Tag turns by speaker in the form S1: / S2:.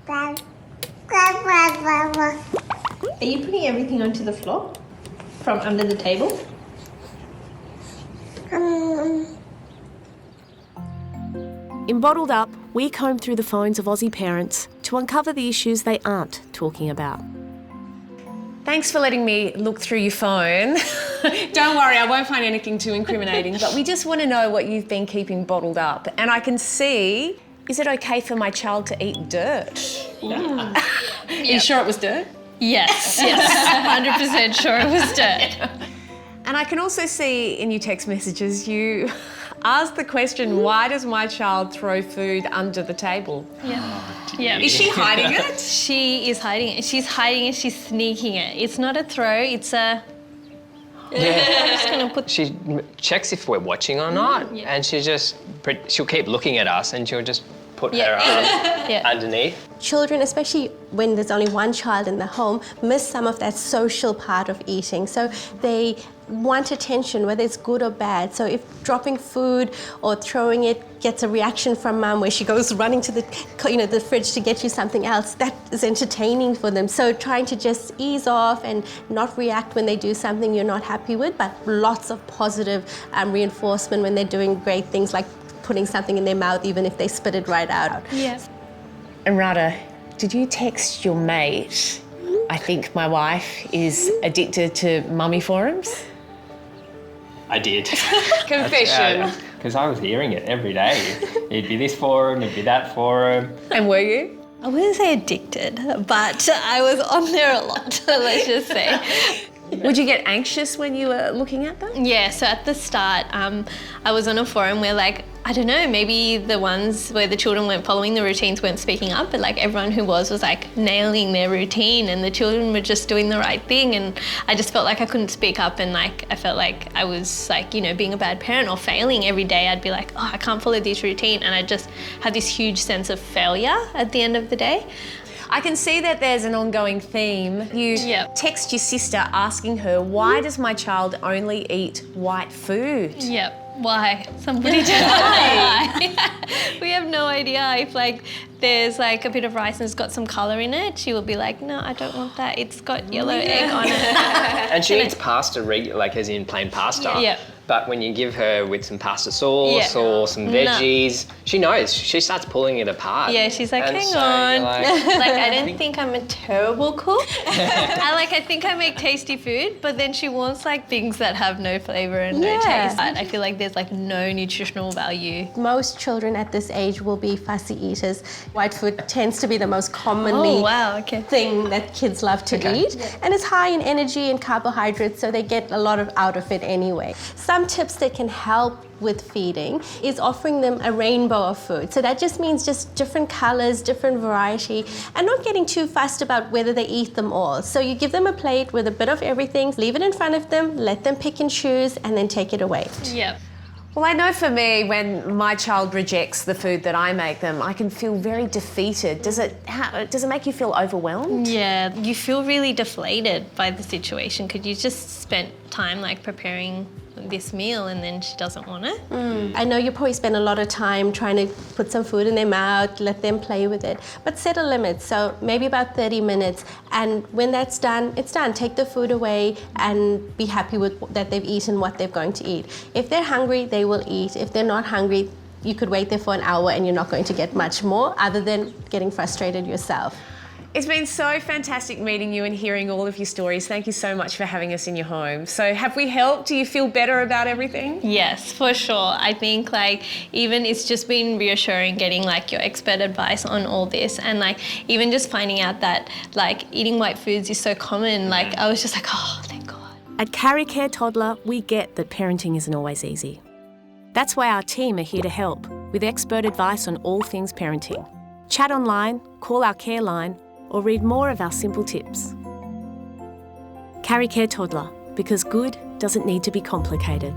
S1: Are you putting everything onto the floor from under the table?
S2: In Bottled Up, we comb through the phones of Aussie parents to uncover the issues they aren't talking about. Thanks for letting me look through your phone. Don't worry, I won't find anything too incriminating, but we just want to know what you've been keeping bottled up. And I can see, is it okay for my child to eat dirt? Are you sure it was dirt?
S3: Yes, 100% sure it was dirt.
S2: And I can also see in your text messages you asked the question, why does my child throw food under the table?
S3: Yeah.
S2: Is she hiding it?
S3: She is hiding it. She's hiding it, she's sneaking it. It's not a throw, it's a... I'm just gonna put...
S4: She checks if we're watching or not, and she'll keep looking at us and she'll just put her arm underneath.
S5: Children, especially when there's only one child in the home, miss some of that social part of eating. So they want attention, whether it's good or bad. So if dropping food or throwing it gets a reaction from mum where she goes running to the fridge to get you something else, that is entertaining for them. So trying to just ease off and not react when they do something you're not happy with, but lots of positive reinforcement when they're doing great things like putting something in their mouth even if they spit it right out.
S3: Yeah.
S2: And Rada, did you text your mate, I think my wife is addicted to mummy forums?
S4: I did.
S2: Confession.
S4: Because I was hearing it every day. It'd be this forum, it'd be that forum.
S2: And were you?
S3: I wouldn't say addicted, but I was on there a lot, let's just say.
S2: Would you get anxious when you were looking at them?
S3: Yeah, so at the start, I was on a forum where I don't know, maybe the ones where the children weren't following the routines weren't speaking up, but everyone who was nailing their routine and the children were just doing the right thing, and I just felt like I couldn't speak up, and I felt like I was being a bad parent or failing every day. I'd be like, oh, I can't follow this routine, and I just had this huge sense of failure at the end of the day.
S2: I can see that there's an ongoing theme. You text your sister asking her, why does my child only eat white food?
S3: Yep. Why? Somebody tell me why. We have no idea. If there's a bit of rice and it's got some colour in it, she will be like, no, I don't want that. It's got yellow egg on it.
S4: And she eats pasta as in plain pasta.
S3: Yeah.
S4: But when you give her with some pasta sauce or some veggies, she knows. She starts pulling it apart.
S3: Yeah, she's like, hang on. I don't think I'm a terrible cook. I think I make tasty food, but then she wants things that have no flavour and no taste. I feel like there's no nutritional value.
S5: Most children at this age will be fussy eaters. White food tends to be the most commonly thing that kids love to eat. And it's high in energy and carbohydrates, so they get a lot out of it anyway. Some tips that can help with feeding is offering them a rainbow of food. So that just means just different colors, different variety, and not getting too fussed about whether they eat them all. So you give them a plate with a bit of everything, leave it in front of them, let them pick and choose, and then take it away.
S3: Yep.
S2: Well, I know for me, when my child rejects the food that I make them, I can feel very defeated. Does it make you feel overwhelmed?
S3: Yeah, you feel really deflated by the situation because you just spent time preparing this meal and then she doesn't want it.
S5: I know you probably spend a lot of time trying to put some food in their mouth, let them play with it, but set a limit. So maybe about 30 minutes, and when that's done, it's done. Take the food away and be happy with that they've eaten what they're going to eat. If they're hungry, they will eat. If they're not hungry, you could wait there for an hour and you're not going to get much more other than getting frustrated yourself.
S2: It's been so fantastic meeting you and hearing all of your stories. Thank you so much for having us in your home. So have we helped? Do you feel better about everything?
S3: Yes, for sure. I think even it's just been reassuring getting your expert advice on all this, and even just finding out that eating white foods is so common. I was just oh, thank God.
S2: At Carry Care Toddler, we get that parenting isn't always easy. That's why our team are here to help with expert advice on all things parenting. Chat online, call our care line, or read more of our simple tips. Carry Care Toddler, because good doesn't need to be complicated.